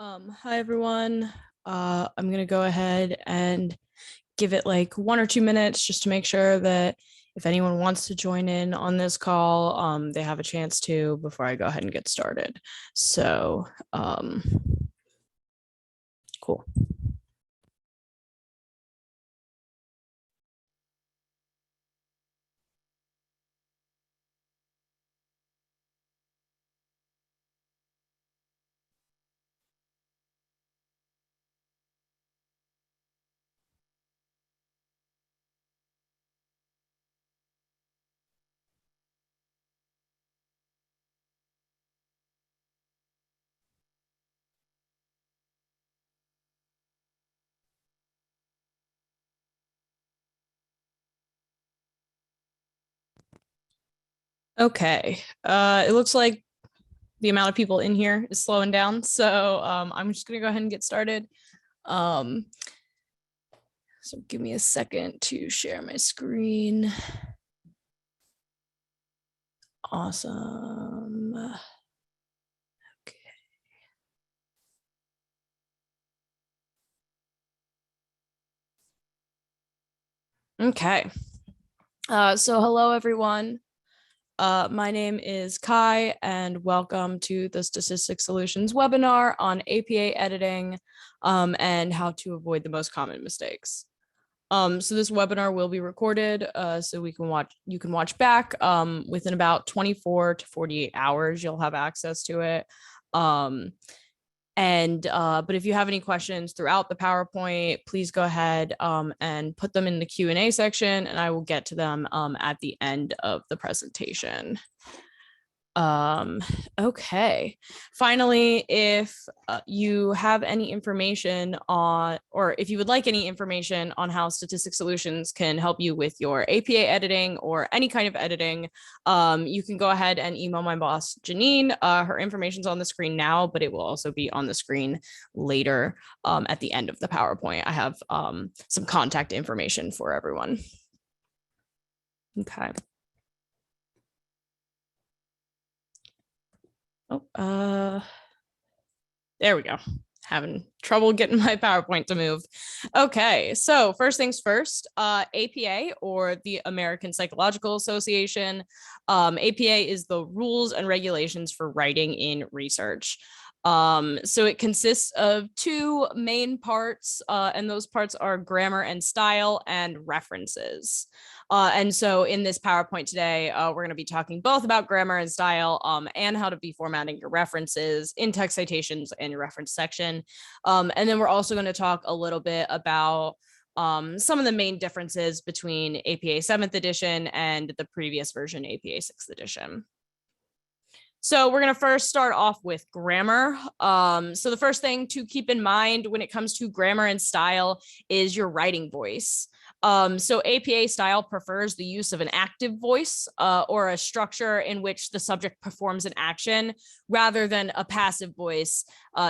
Hi everyone. I'm gonna go ahead and give it like 1 or 2 minutes just to make sure that if anyone wants to join in on this call, they have a chance to before I go ahead and get started. So, cool. Okay. It looks like the amount of people in here is slowing down, so I'm just gonna go ahead and get started. Um, so give me a second to share my screen. Awesome. Okay. So hello everyone. My name is Kai, and welcome to the Statistics Solutions webinar on APA editing and how to avoid the most common mistakes. So this webinar will be recorded, so you can watch back within about 24 to 48 hours. You'll have access to it. But if you have any questions throughout the PowerPoint, please go ahead and put them in the Q&A section, and I will get to them at the end of the presentation. Okay. Finally, if you have any information on, or if you would like any information on how Statistics Solutions can help you with your APA editing or any kind of editing, you can go ahead and email my boss, Janine. Her information's on the screen now, but it will also be on the screen later at the end of the PowerPoint. I have some contact information for everyone. Okay. There we go. Having trouble getting my PowerPoint to move. Okay, so first things first, APA, or the American Psychological Association. APA is the rules and regulations for writing in research. So it consists of two main parts, and those parts are grammar and style and references. And so in this PowerPoint today, we're going to be talking both about grammar and style and how to be formatting your references in text citations and your reference section. And then we're also going to talk a little bit about some of the main differences between APA 7th edition and the previous version, APA 6th edition. So we're going to first start off with grammar. So the first thing to keep in mind when it comes to grammar and style is your writing voice. So APA style prefers the use of an active voice or a structure in which the subject performs an action rather than a passive voice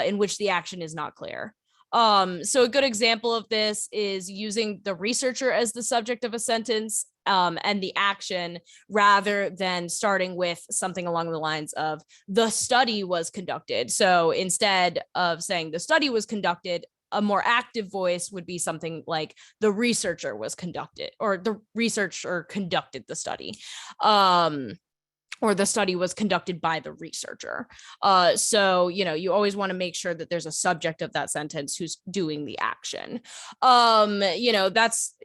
in which the action is not clear. So a good example of this is using the researcher as the subject of a sentence and the action rather than starting with something along the lines of the study was conducted. So instead of saying the study was conducted, a more active voice would be something like the researcher was conducted, or the researcher conducted the study. Or the study was conducted by the researcher. So, you always want to make sure that there's a subject of that sentence who's doing the action. That's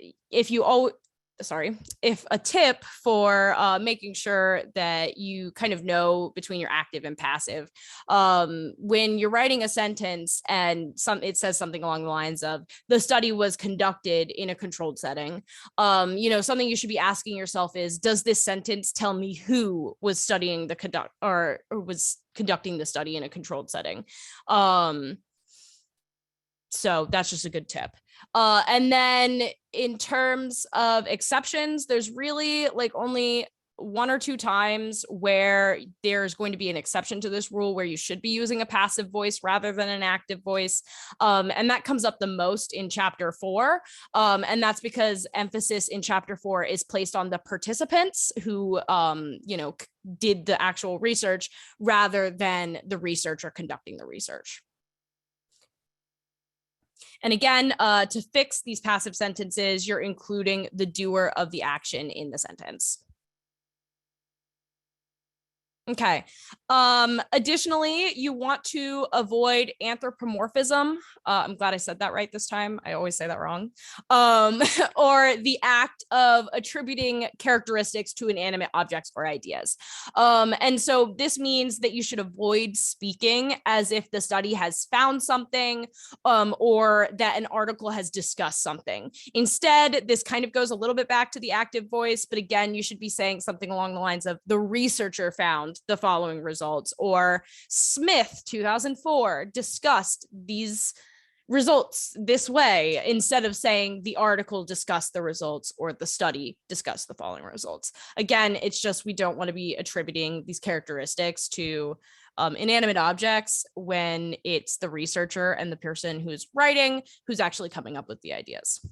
if a tip for making sure that you kind of know between your active and passive. When you're writing a sentence and it says something along the lines of the study was conducted in a controlled setting, something you should be asking yourself is, does this sentence tell me who was studying the or was conducting the study in a controlled setting? So that's just a good tip. And then in terms of exceptions, there's really like only 1 or 2 times where there's going to be an exception to this rule where you should be using a passive voice rather than an active voice. And that comes up the most in chapter 4. And that's because emphasis in chapter 4 is placed on the participants who, did the actual research rather than the researcher conducting the research. And again, to fix these passive sentences, you're including the doer of the action in the sentence. Okay. Additionally, you want to avoid anthropomorphism. I'm glad I said that right this time. I always say that wrong. Or the act of attributing characteristics to inanimate objects or ideas. And so this means that you should avoid speaking as if the study has found something, or that an article has discussed something. Instead, this kind of goes a little bit back to the active voice, but again, you should be saying something along the lines of the researcher found the following results, or Smith 2004 discussed these results this way, instead of saying the article discussed the results or the study discussed the following results. Again, it's just we don't want to be attributing these characteristics to inanimate objects when it's the researcher and the person who's writing who's actually coming up with the ideas.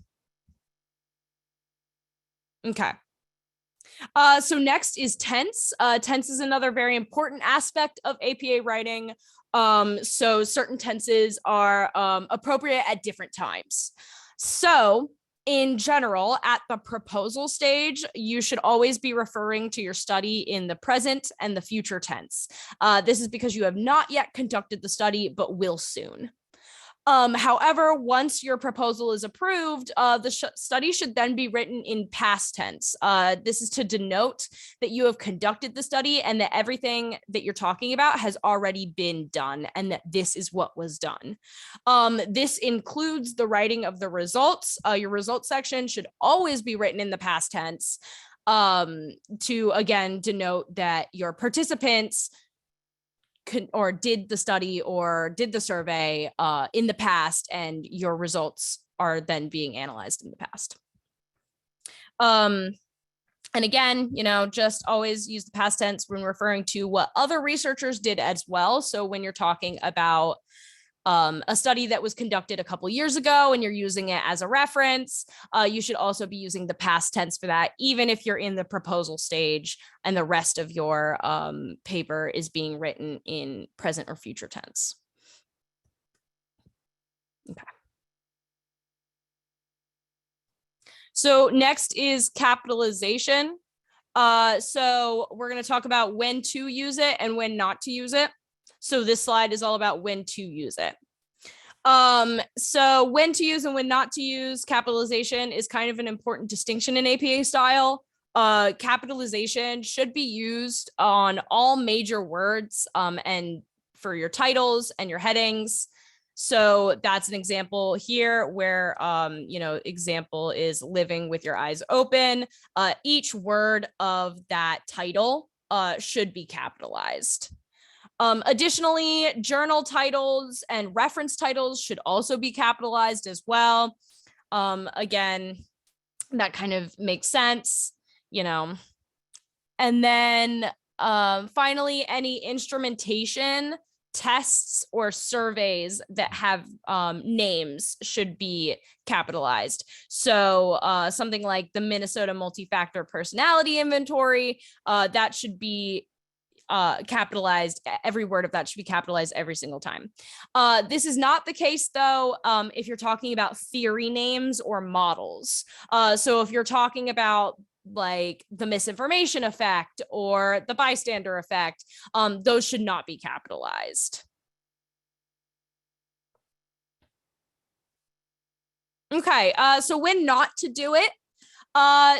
Okay. So next is tense. Tense is another very important aspect of APA writing. So certain tenses are appropriate at different times. So in general, at the proposal stage, you should always be referring to your study in the present and the future tense. This is because you have not yet conducted the study, but will soon. However, once your proposal is approved, the study should then be written in past tense. This is to denote that you have conducted the study and that everything that you're talking about has already been done and that this is what was done. This includes the writing of the results. Your results section should always be written in the past tense, to again denote that your participants or did the study or did the survey in the past, and your results are then being analyzed in the past. And again, just always use the past tense when referring to what other researchers did as well. So when you're talking about a study that was conducted a couple years ago and you're using it as a reference, you should also be using the past tense for that, even if you're in the proposal stage and the rest of your paper is being written in present or future tense. Okay. So next is capitalization. So we're going to talk about when to use it and when not to use it. So this slide is all about when to use it. So when to use and when not to use capitalization is kind of an important distinction in APA style. Capitalization should be used on all major words and for your titles and your headings. So that's an example here where, example is living with your eyes open. Each word of that title should be capitalized. Additionally, journal titles and reference titles should also be capitalized as well. Again, that kind of makes sense, And then finally, any instrumentation, tests, or surveys that have names should be capitalized. So something like the Minnesota Multi-Factor Personality Inventory, that should be capitalized. Every word of that should be capitalized every single time. This is not the case though if you're talking about theory names or models. So if you're talking about like the misinformation effect or the bystander effect, those should not be capitalized. Okay, so when not to do it.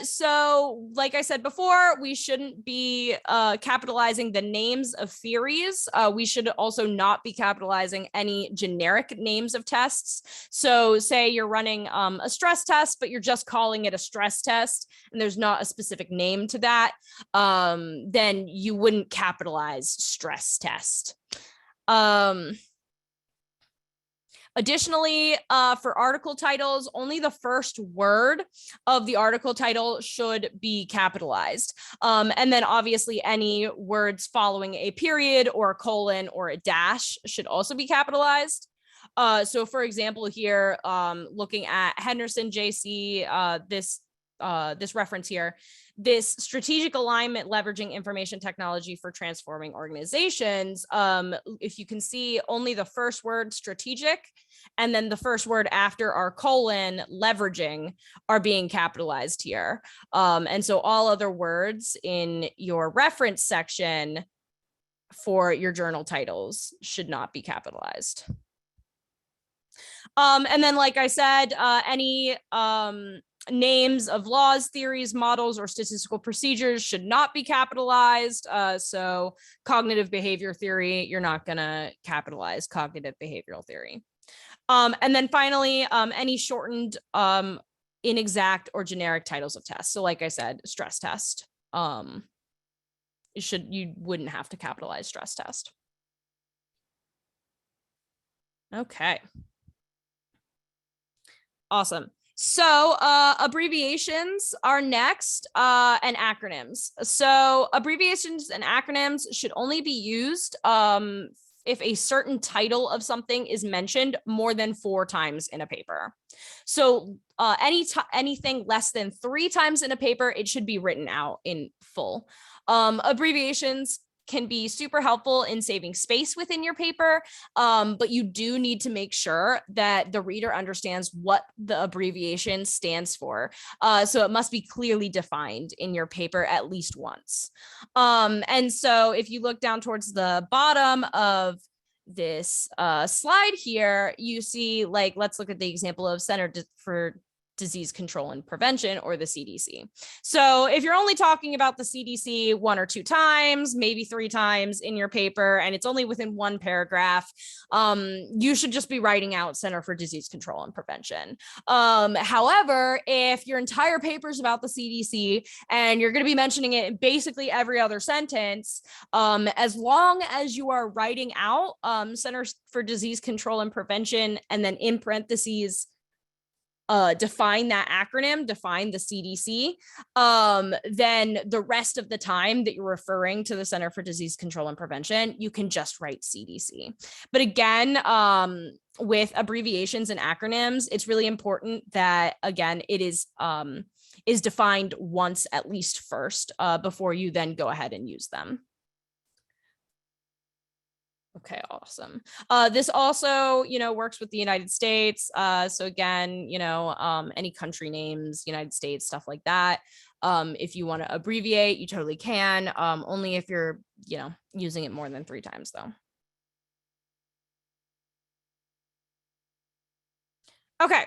So like I said before, we shouldn't be capitalizing the names of theories. We should also not be capitalizing any generic names of tests. So say you're running a stress test, but you're just calling it a stress test and there's not a specific name to that, then you wouldn't capitalize stress test. Additionally, for article titles, only the first word of the article title should be capitalized. And then obviously any words following a period or a colon or a dash should also be capitalized. So for example, here, looking at Henderson JC, this reference here, this strategic alignment leveraging information technology for transforming organizations, if you can see, only the first word strategic and then the first word after our colon leveraging are being capitalized here. And so all other words in your reference section for your journal titles should not be capitalized. And then, like I said, any names of laws, theories, models, or statistical procedures should not be capitalized. So cognitive behavior theory, you're not going to capitalize cognitive behavioral theory. And then finally, any shortened, inexact, or generic titles of tests. So like I said, stress test. You wouldn't have to capitalize stress test. Okay. Awesome. So abbreviations are next, and acronyms. So abbreviations and acronyms should only be used if a certain title of something is mentioned more than 4 times in a paper. So anything less than 3 times in a paper, it should be written out in full. Abbreviations can be super helpful in saving space within your paper, but you do need to make sure that the reader understands what the abbreviation stands for. So it must be clearly defined in your paper at least once. And so if you look down towards the bottom of this slide here, you see, like, let's look at the example of Center for Disease Control and Prevention, or the CDC. So if you're only talking about the CDC 1 or 2 times, maybe 3 times in your paper, and it's only within 1 paragraph, you should just be writing out Center for Disease Control and Prevention. However, if your entire paper is about the CDC and you're going to be mentioning it in basically every other sentence, as long as you are writing out Center for Disease Control and Prevention, and then in parentheses, define that acronym, define the CDC, then the rest of the time that you're referring to the Center for Disease Control and Prevention, you can just write CDC. But again, with abbreviations and acronyms, it's really important that, again, it is defined once at least first, before you then go ahead and use them. Okay, awesome. This also, works with the United States. So again, any country names, United States, stuff like that. If you want to abbreviate, you totally can. Only if you're, using it more than 3 times though. Okay.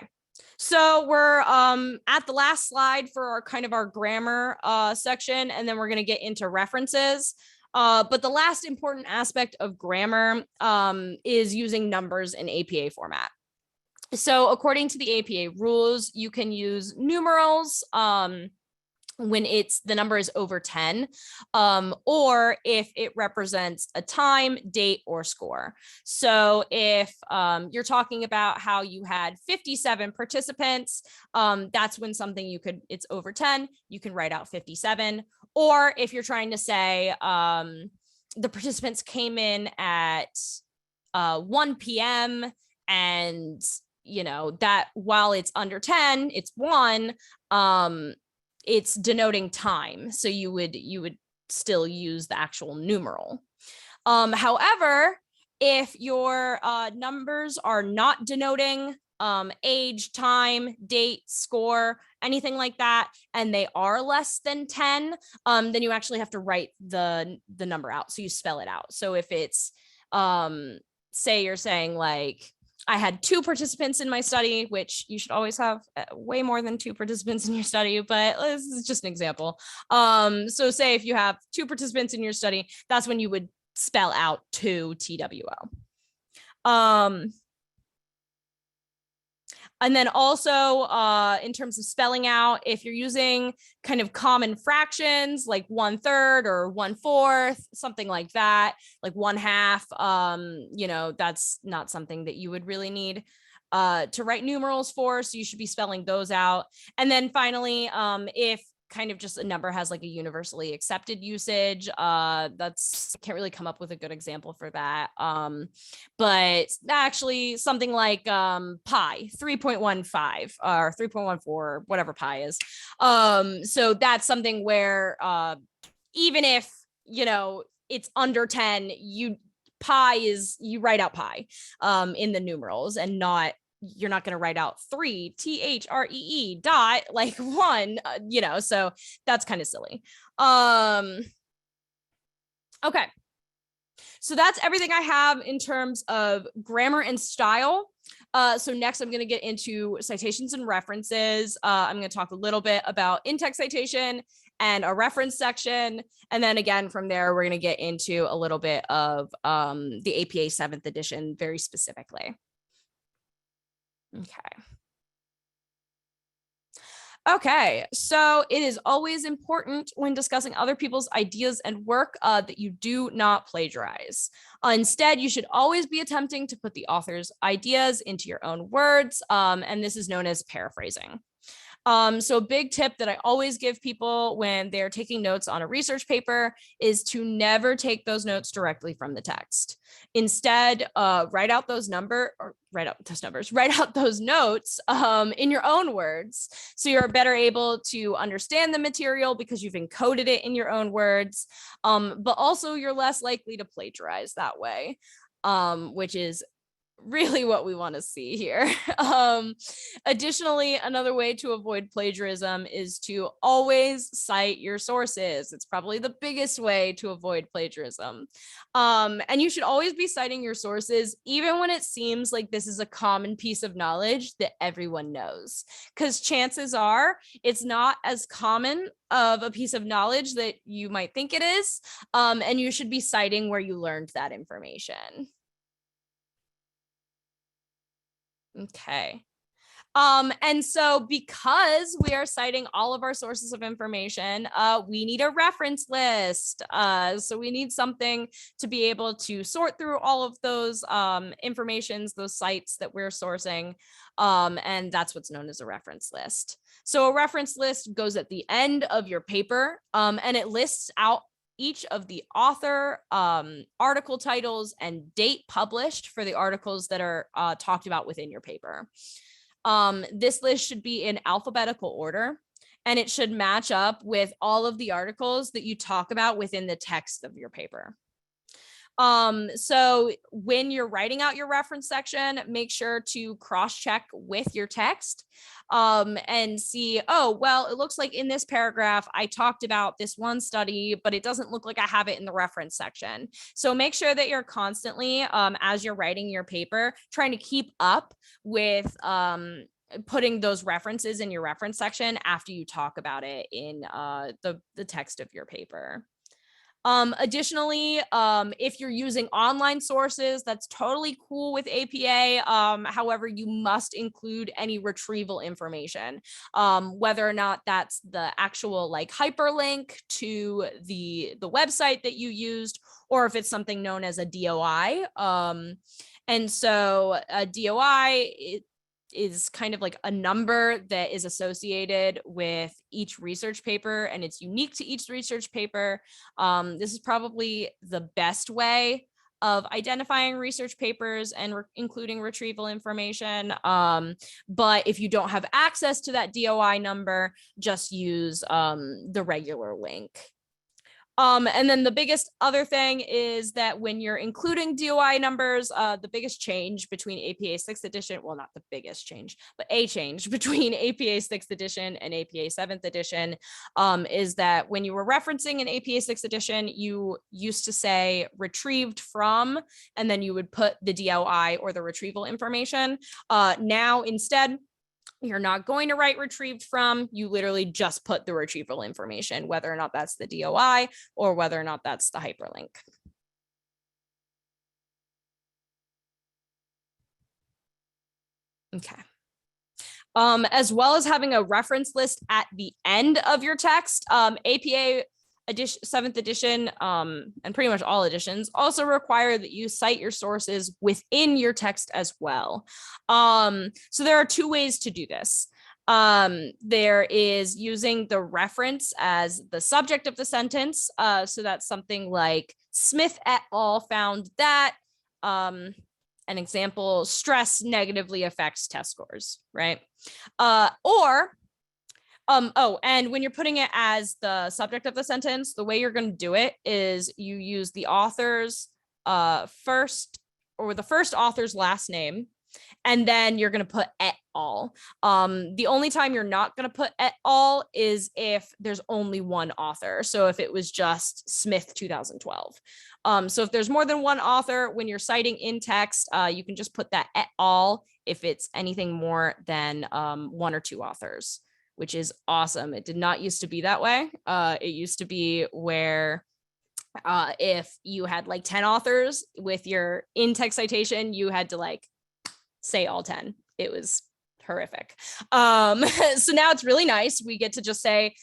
So we're at the last slide for our grammar section, and then we're going to get into references. But the last important aspect of grammar is using numbers in APA format. So according to the APA rules, you can use numerals when the number is over 10, or if it represents a time, date, or score. So if you're talking about how you had 57 participants, that's when it's over 10, you can write out 57. Or if you're trying to say the participants came in at 1 p.m. and that while it's under 10, it's 1, it's denoting time. So you would still use the actual numeral. However, if your numbers are not denoting age, time, date, score, anything like that, and they are less than 10, then you actually have to write the number out. So you spell it out. So if it's, say you're saying like, I had 2 participants in my study, which you should always have way more than 2 participants in your study, but this is just an example. So say if you have 2 participants in your study, that's when you would spell out 2 TWO. And then also in terms of spelling out, if you're using kind of common fractions like 1/3 or 1/4, something like that, like 1/2, that's not something that you would really need to write numerals for. So you should be spelling those out. And then finally, if kind of just a number has like a universally accepted usage. That's, I can't really come up with a good example for that. But actually something like pi 3.15 or 3.14, whatever pi is. So that's something where even if, you know, it's under 10, you write out pi in the numerals, and you're not going to write out 3 THREE dot like 1, you know, so that's kind of silly. Okay. So that's everything I have in terms of grammar and style. So next I'm going to get into citations and references. I'm going to talk a little bit about in-text citation and a reference section. And then again, from there, we're going to get into a little bit of the APA 7th edition very specifically. Okay, so it is always important when discussing other people's ideas and work that you do not plagiarize. Instead, you should always be attempting to put the author's ideas into your own words, and this is known as paraphrasing. So a big tip that I always give people when they're taking notes on a research paper is to never take those notes directly from the text. Instead, write out those notes in your own words. So you're better able to understand the material because you've encoded it in your own words. But also you're less likely to plagiarize that way, which is really what we want to see here. Additionally, another way to avoid plagiarism is to always cite your sources. It's probably the biggest way to avoid plagiarism. And you should always be citing your sources, even when it seems like this is a common piece of knowledge that everyone knows, because chances are it's not as common of a piece of knowledge that you might think it is. And you should be citing where you learned that information. Okay. And so because we are citing all of our sources of information, we need a reference list. So we need something to be able to sort through all of those informations, those sites that we're sourcing. And that's what's known as a reference list. So a reference list goes at the end of your paper, and it lists out each of the author, article titles, and date published for the articles that are talked about within your paper. This list should be in alphabetical order, and it should match up with all of the articles that you talk about within the text of your paper. So when you're writing out your reference section, make sure to cross-check with your text and see, oh, well, it looks like in this paragraph, I talked about this one study, but it doesn't look like I have it in the reference section. So make sure that you're constantly, as you're writing your paper, trying to keep up with putting those references in your reference section after you talk about it in the text of your paper. Additionally, if you're using online sources, that's totally cool with APA. However, you must include any retrieval information, whether or not that's the actual like hyperlink to the website that you used, or if it's something known as a DOI. And so a DOI is kind of like a number that is associated with each research paper, and it's unique to each research paper. This is probably the best way of identifying research papers and including retrieval information. But if you don't have access to that DOI number, just use the regular link. And then the biggest other thing is that when you're including DOI numbers, the biggest change between APA 6th edition, well, not the biggest change, but a change between APA 6th edition and APA 7th edition is that when you were referencing an APA 6th edition, you used to say retrieved from, and then you would put the DOI or the retrieval information. Now, instead, you're not going to write retrieved from, you literally just put the retrieval information, whether or not that's the DOI or whether or not that's the hyperlink. Okay. As well as having a reference list at the end of your text, APA 7th edition and pretty much all editions also require that you cite your sources within your text as well. So there are two ways to do this. There is using the reference as the subject of the sentence. So that's something like Smith et al. Found that. An example, stress negatively affects test scores, right? And when you're putting it as the subject of the sentence, the way you're going to do it is you use the author's first or the first author's last name, and then you're going to put et al. The only time you're not going to put et al. Is if there's only one author. So if it was just Smith 2012. So if there's more than one author, when you're citing in text, you can just put that et al. If it's anything more than one or two authors, which is awesome. It did not used to be that way. It used to be where if you had like 10 authors with your in-text citation, you had to like say all 10. It was horrific. So now it's really nice. We get to just say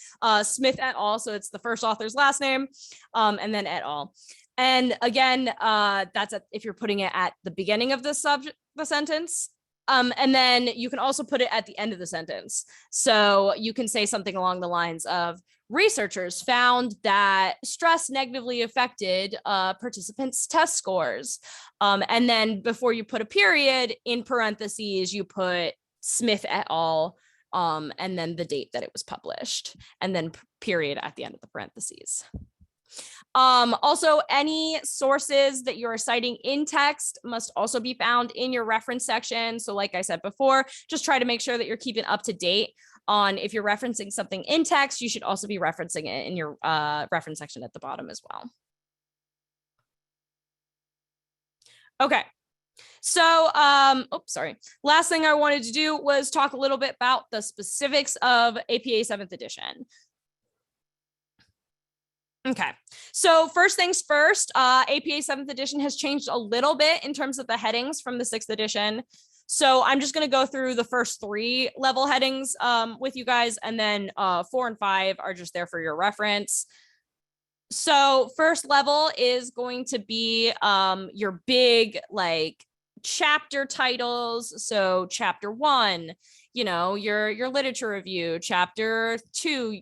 Smith et al. So it's the first author's last name, and then et al. And again, that's if you're putting it at the beginning of the sentence. And then you can also put it at the end of the sentence. So you can say something along the lines of, researchers found that stress negatively affected participants' test scores. And then before you put a period, in parentheses, you put Smith et al. And then the date that it was published, and then period at the end of the parentheses. Also, any sources that you are citing in text must also be found in your reference section. So like I said before, just try to make sure that you're keeping up to date on if you're referencing something in text, you should also be referencing it in your reference section at the bottom as well. Okay. So, last thing I wanted to do was talk a little bit about the specifics of APA 7th edition. Okay, so first things first, APA 7th edition has changed a little bit in terms of the headings from the 6th edition. So I'm just going to go through the first 3 level headings with you guys, and then 4 and 5 are just there for your reference. So first level is going to be your big like chapter titles. So chapter 1, you know, your literature review. Chapter 2,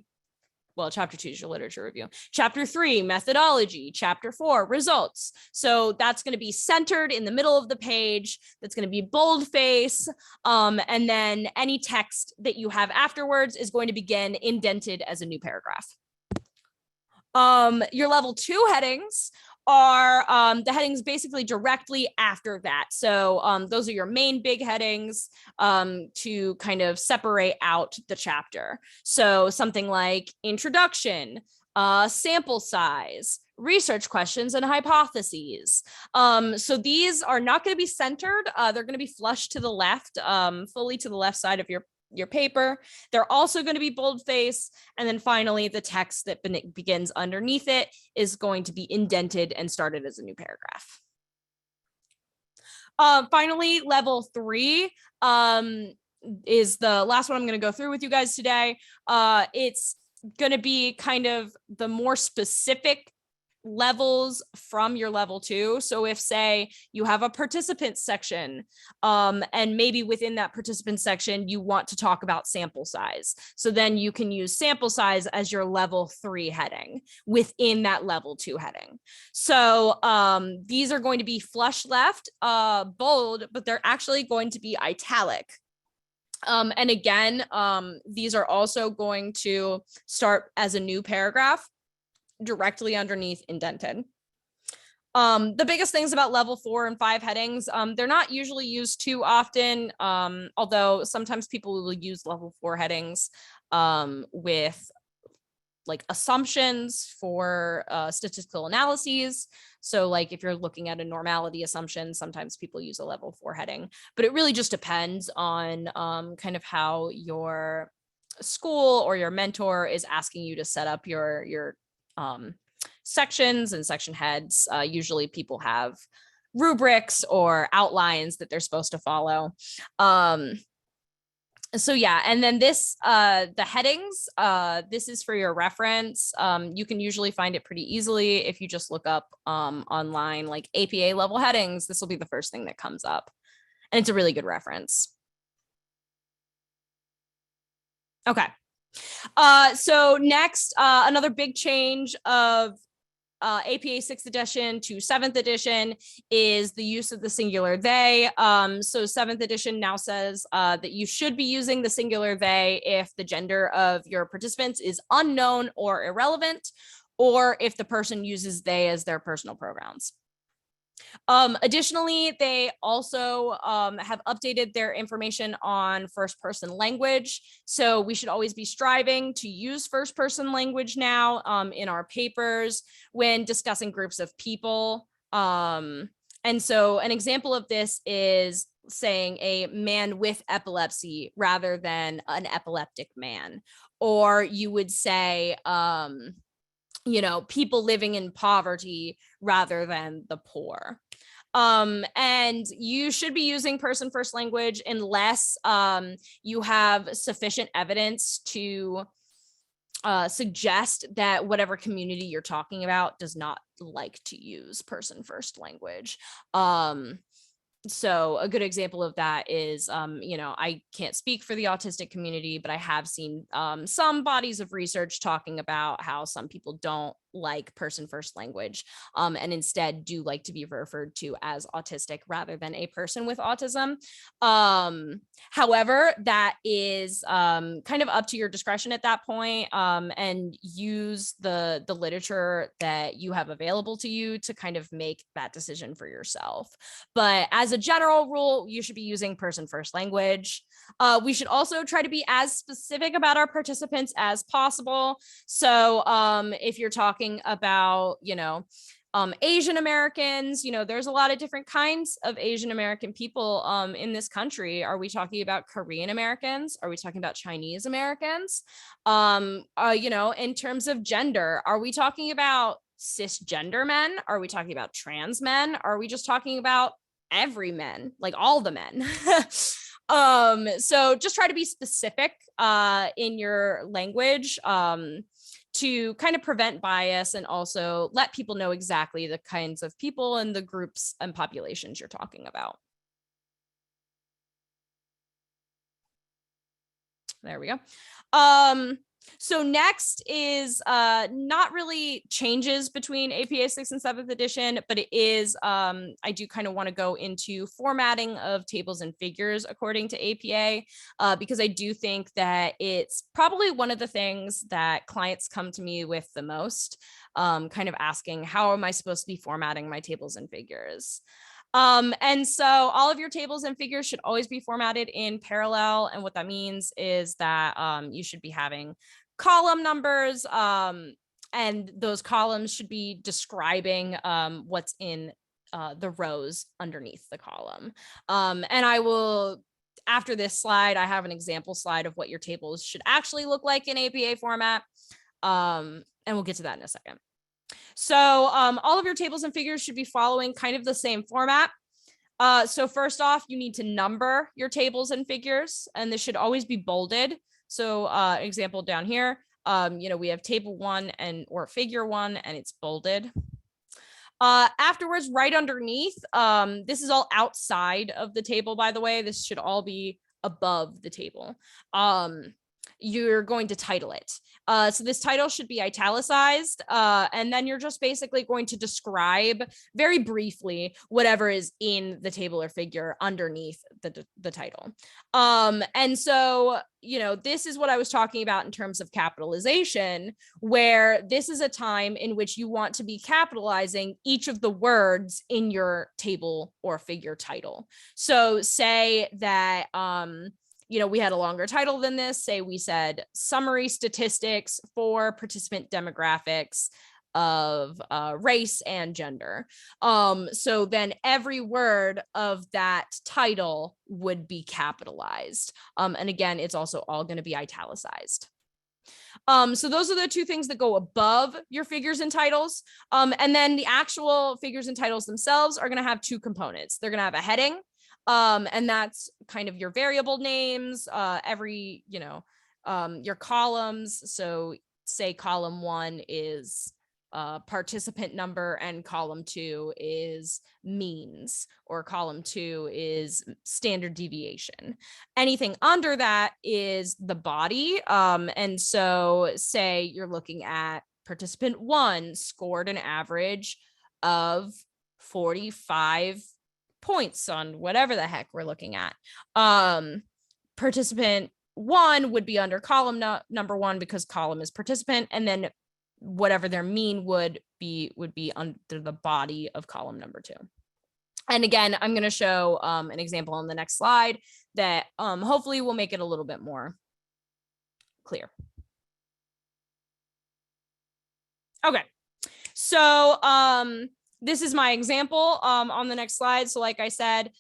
well, chapter 2 is your literature review. Chapter 3, methodology. Chapter 4, results. So that's going to be centered in the middle of the page. That's going to be boldface. And then any text that you have afterwards is going to begin indented as a new paragraph. Your level 2 headings are the headings basically directly after that. So those are your main big headings to kind of separate out the chapter. So something like introduction, sample size, research questions and hypotheses. So these are not going to be centered. They're going to be flushed to the left, fully to the left side of your paper. They're also going to be boldface. And then finally, the text that begins underneath it is going to be indented and started as a new paragraph. Finally, level 3 is the last one I'm going to go through with you guys today. It's going to be kind of the more specific levels from your level 2. So if, say, you have a participant section, and maybe within that participant section, you want to talk about sample size. So then you can use sample size as your level 3 heading within that level 2 heading. So these are going to be flush left, bold, but they're actually going to be italic. And again, these are also going to start as a new paragraph directly underneath indented. The biggest things about level 4 and 5 headings, they're not usually used too often, although sometimes people will use level 4 headings with like assumptions for statistical analyses. So like if you're looking at a normality assumption, sometimes people use a level 4 heading, but it really just depends on kind of how your school or your mentor is asking you to set up your sections and section heads. Usually people have rubrics or outlines that they're supposed to follow. So yeah, and then this, the headings, this is for your reference. You can usually find it pretty easily if you just look up online, like APA level headings. This will be the first thing that comes up, and it's a really good reference. Okay. So next, another big change of APA 6th edition to 7th edition is the use of the singular they. So 7th edition now says that you should be using the singular they if the gender of your participants is unknown or irrelevant, or if the person uses they as their personal pronouns. Additionally, they also have updated their information on first person language. So we should always be striving to use first person language now in our papers when discussing groups of people. And so an example of this is saying a man with epilepsy rather than an epileptic man. Or you would say, people living in poverty rather than the poor. And you should be using person first language unless you have sufficient evidence to suggest that whatever community you're talking about does not like to use person first language. So a good example of that is, I can't speak for the autistic community, but I have seen some bodies of research talking about how some people don't like person first language and instead do like to be referred to as autistic rather than a person with autism. However, that is kind of up to your discretion at that point, and use the literature that you have available to you to kind of make that decision for yourself. But as a general rule, you should be using person first language. We should also try to be as specific about our participants as possible. So if you're talking about, Asian Americans, there's a lot of different kinds of Asian American people in this country. Are we talking about Korean Americans? Are we talking about Chinese Americans? In terms of gender, are we talking about cisgender men? Are we talking about trans men? Are we just talking about every men, like all the men? So just try to be specific in your language to kind of prevent bias and also let people know exactly the kinds of people and the groups and populations you're talking about. There we go. So next is not really changes between APA 6th and 7th edition, but it is, I do kind of want to go into formatting of tables and figures according to APA, because I do think that it's probably one of the things that clients come to me with the most, kind of asking, how am I supposed to be formatting my tables and figures? And so all of your tables and figures should always be formatted in parallel. And what that means is that you should be having column numbers, and those columns should be describing what's in the rows underneath the column. And I will, after this slide, I have an example slide of what your tables should actually look like in APA format. And we'll get to that in a second. So all of your tables and figures should be following kind of the same format. So first off, you need to number your tables and figures, and this should always be bolded. So example down here, we have table 1 or figure 1, and it's bolded. Afterwards, right underneath, this is all outside of the table, by the way. This should all be above the table. You're going to title it. So this title should be italicized, and then you're just basically going to describe very briefly whatever is in the table or figure underneath the title. And so, this is what I was talking about in terms of capitalization, where this is a time in which you want to be capitalizing each of the words in your table or figure title. So say that, we had a longer title than this. Say we said summary statistics for participant demographics of race and gender. So then every word of that title would be capitalized. And again, it's also all going to be italicized. So those are the two things that go above your figures and titles. And then the actual figures and titles themselves are going to have two components. They're going to have a heading, and that's kind of your variable names, your columns. So say column 1 is participant number, and column 2 is means, or column 2 is standard deviation. Anything under that is the body. And so say you're looking at participant 1 scored an average of 45 points on whatever the heck we're looking at. Participant 1 would be under column number 1 because column is participant, and then whatever their mean would be under the body of column number 2. And again, I'm going to show an example on the next slide that hopefully will make it a little bit more clear. Okay, so this is my example on the next slide. So like I said,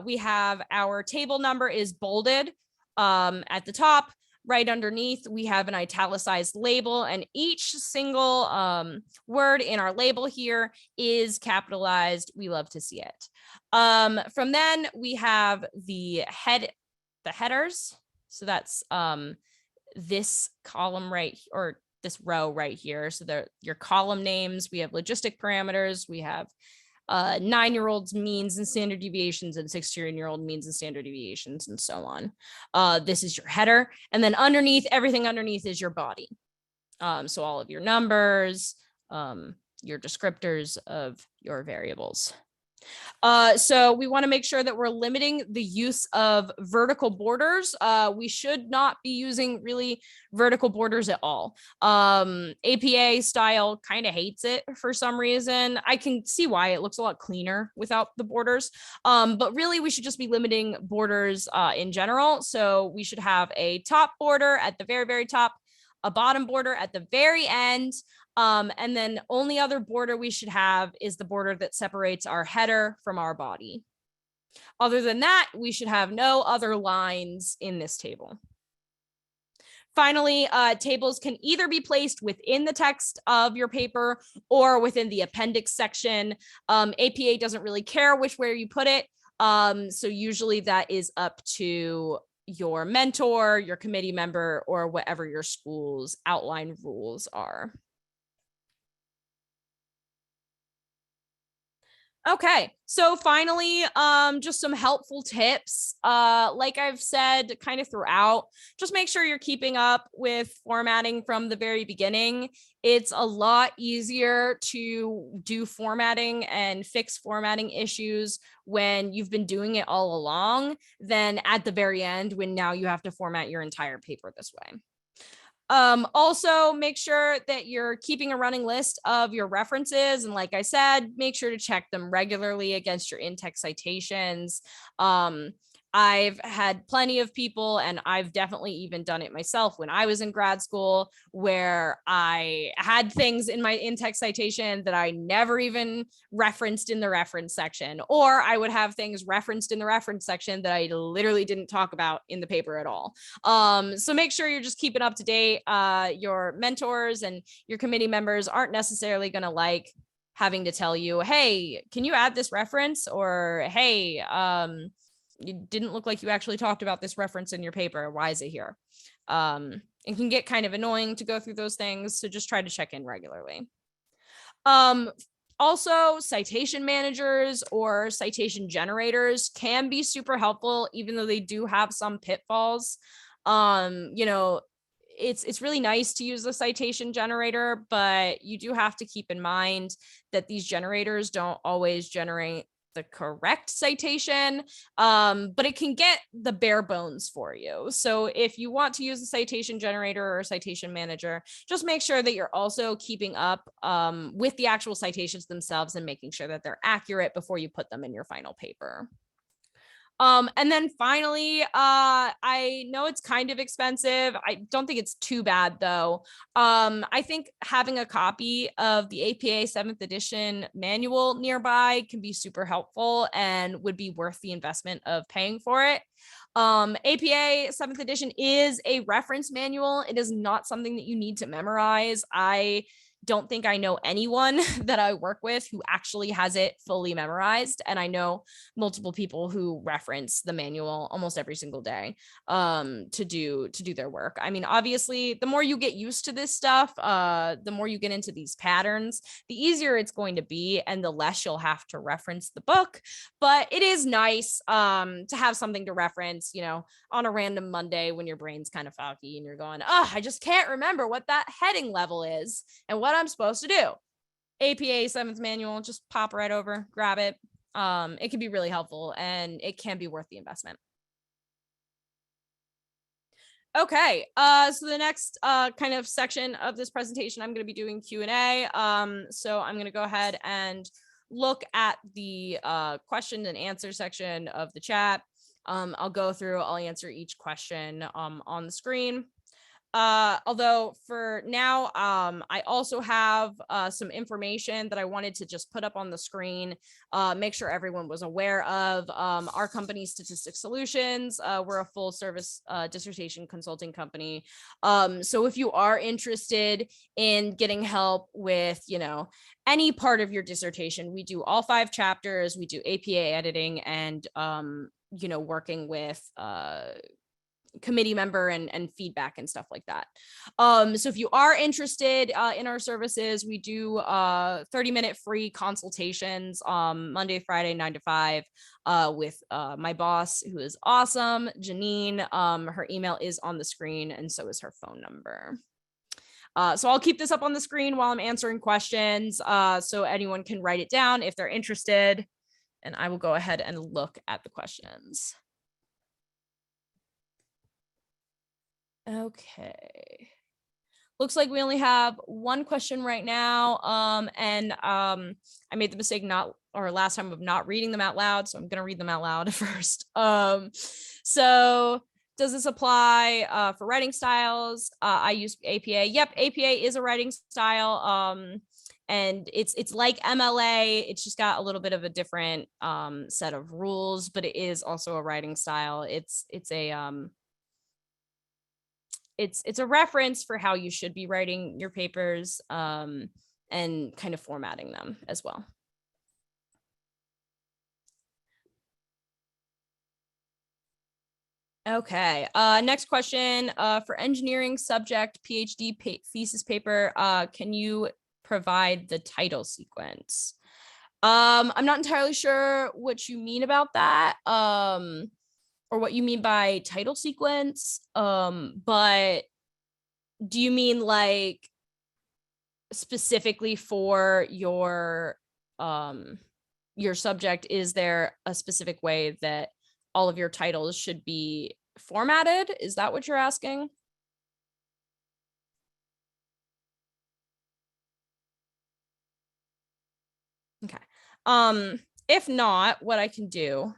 we have our table number is bolded at the top. Right underneath, we have an italicized label, and each single word in our label here is capitalized. We love to see it. From then, we have the headers. So that's this column right, or this row right here. So they're your column names. We have logistic parameters. We have 9-year-olds means and standard deviations, and 16-year-old means and standard deviations, and so on. This is your header. And then underneath, everything underneath is your body. So all of your numbers, your descriptors of your variables. So we want to make sure that we're limiting the use of vertical borders. We should not be using really vertical borders at all. APA style kind of hates it for some reason. I can see why. It looks a lot cleaner without the borders. But really, we should just be limiting borders in general. So we should have a top border at the very, very top, a bottom border at the very end. And then only other border we should have is the border that separates our header from our body. Other than that, we should have no other lines in this table. Finally, tables can either be placed within the text of your paper or within the appendix section. APA doesn't really care which way you put it. So usually that is up to your mentor, your committee member, or whatever your school's outline rules are. Okay, so finally, just some helpful tips. Like I've said kind of throughout, just make sure you're keeping up with formatting from the very beginning. It's a lot easier to do formatting and fix formatting issues when you've been doing it all along than at the very end when now you have to format your entire paper this way. Also make sure that you're keeping a running list of your references. And like I said, make sure to check them regularly against your in-text citations. I've had plenty of people, and I've definitely even done it myself when I was in grad school, where I had things in my in-text citation that I never even referenced in the reference section, or I would have things referenced in the reference section that I literally didn't talk about in the paper at all. So make sure you're just keeping up to date. Your mentors and your committee members aren't necessarily going to like having to tell you, hey, can you add this reference? Or, hey, it didn't look like you actually talked about this reference in your paper. Why is it here? It can get kind of annoying to go through those things. So just try to check in regularly. Also, citation managers or citation generators can be super helpful, even though they do have some pitfalls. You know, it's really nice to use a citation generator, but you do have to keep in mind that these generators don't always generate the correct citation, but it can get the bare bones for you. So if you want to use a citation generator or a citation manager, just make sure that you're also keeping up with the actual citations themselves and making sure that they're accurate before you put them in your final paper. And then finally, I know it's kind of expensive. I don't think it's too bad though. I think having a copy of the APA 7th edition manual nearby can be super helpful and would be worth the investment of paying for it. APA 7th edition is a reference manual. It is not something that you need to memorize. I don't think I know anyone that I work with who actually has it fully memorized. And I know multiple people who reference the manual almost every single day to do their work. I mean, obviously, the more you get used to this stuff, the more you get into these patterns, the easier it's going to be and the less you'll have to reference the book. But it is nice to have something to reference, you know, on a random Monday when your brain's kind of foggy and you're going, oh, I just can't remember what that heading level is and what I'm supposed to do. APA 7th manual, just pop right over, grab it. It can be really helpful and it can be worth the investment. Okay, so the next kind of section of this presentation, I'm going to be doing Q&A. So I'm going to go ahead and look at the question and answer section of the chat. I'll go through, I'll answer each question on the screen. Although for now, I also have some information that I wanted to just put up on the screen, make sure everyone was aware of. Our company, Statistics Solutions, we're a full service dissertation consulting company. So if you are interested in getting help with, you know, any part of your dissertation, we do all 5 chapters, we do APA editing and, you know, working with committee member and feedback and stuff like that. So if you are interested in our services, we do 30-minute free consultations Monday, Friday, 9 to 5 with my boss, who is awesome, Janine. Her email is on the screen and so is her phone number. So I'll keep this up on the screen while I'm answering questions so anyone can write it down if they're interested, and I will go ahead and look at the questions. Okay. Looks like we only have one question right now. I made the mistake last time of not reading them out loud. So I'm going to read them out loud first. So does this apply for writing styles? I use APA. Yep. APA is a writing style. And it's like MLA. It's just got a little bit of a different set of rules, but it is also a writing style. It's a reference for how you should be writing your papers and kind of formatting them as well. Okay, next question. For engineering subject PhD thesis paper, can you provide the title sequence? I'm not entirely sure what you mean about that. Or what you mean by title sequence, but do you mean like specifically for your subject? Is there a specific way that all of your titles should be formatted? Is that what you're asking? Okay. If not, what I can do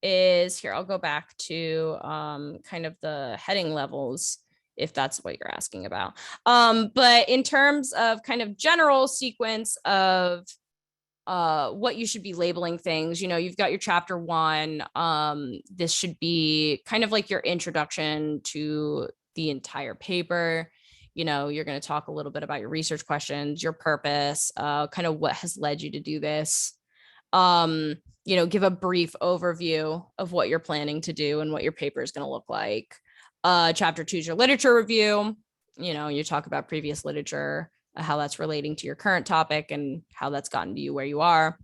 is here, I'll go back to kind of the heading levels, if that's what you're asking about. But in terms of kind of general sequence of what you should be labeling things, you know, you've got your chapter 1. This should be kind of like your introduction to the entire paper. You know, you're going to talk a little bit about your research questions, your purpose, kind of what has led you to do this. You know, give a brief overview of what you're planning to do and what your paper is going to look like. Chapter 2 is your literature review. You know, you talk about previous literature, how that's relating to your current topic and how that's gotten to you where you are.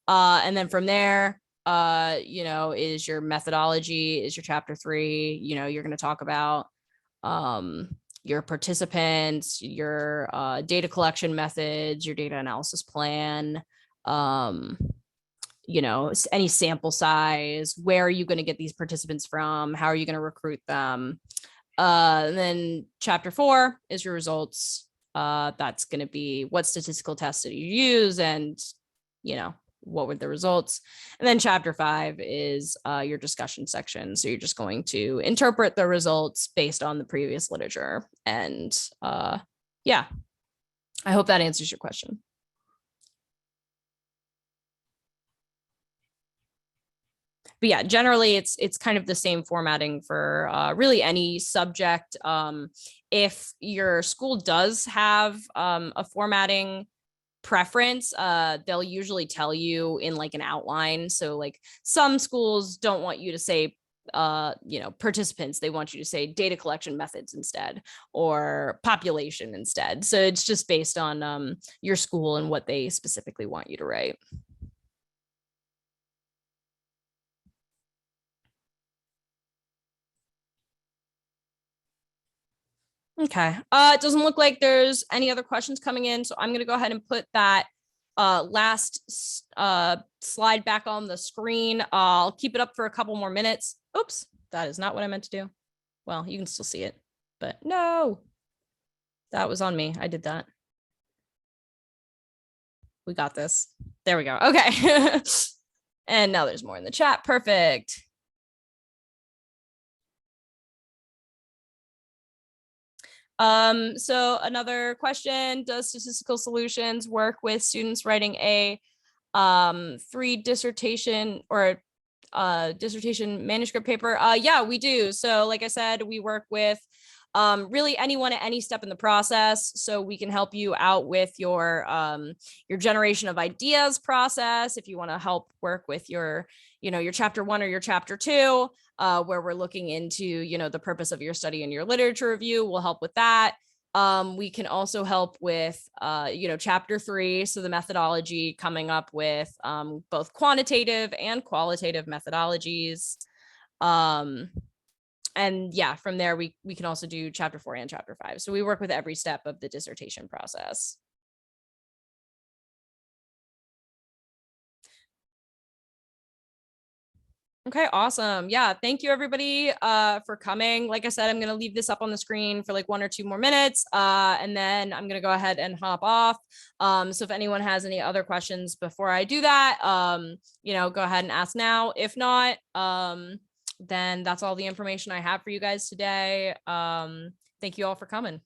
And then from there, you know, is your methodology, is your chapter 3. You know, you're going to talk about your participants, your data collection methods, your data analysis plan, you know, any sample size, where are you going to get these participants from? How are you going to recruit them? And then chapter 4 is your results. That's going to be what statistical tests did you use and, you know, what were the results? And then chapter 5 is your discussion section. So you're just going to interpret the results based on the previous literature. And yeah, I hope that answers your question. but yeah, generally it's kind of the same formatting for really any subject. If your school does have a formatting preference, they'll usually tell you in like an outline. So like some schools don't want you to say participants, they want you to say data collection methods instead, or population instead. So it's just based on your school and what they specifically want you to write. Okay. It doesn't look like there's any other questions coming in, so I'm going to go ahead and put that last slide back on the screen. I'll keep it up for a couple more minutes. Oops, that is not what I meant to do. Well, you can still see it, but no, that was on me. I did that. We got this. There we go. Okay. And now there's more in the chat. Perfect. So another question, does statistical solutions work with students writing a free dissertation or dissertation manuscript paper? Yeah, we do. So like I said, we work with really anyone at any step in the process. So we can help you out with your generation of ideas process. If you want to help work with your chapter 1 or your chapter 2, where we're looking into, the purpose of your study and your literature review, we'll help with that. We can also help with, chapter 3. So the methodology, coming up with both quantitative and qualitative methodologies. And yeah, from there, we can also do chapter 4 and chapter 5. So we work with every step of the dissertation process. Okay, awesome. Yeah, thank you everybody for coming. Like I said, I'm gonna leave this up on the screen for like 1 or 2 more minutes, and then I'm gonna go ahead and hop off. So if anyone has any other questions before I do that, go ahead and ask now. If not, then that's all the information I have for you guys today. Thank you all for coming.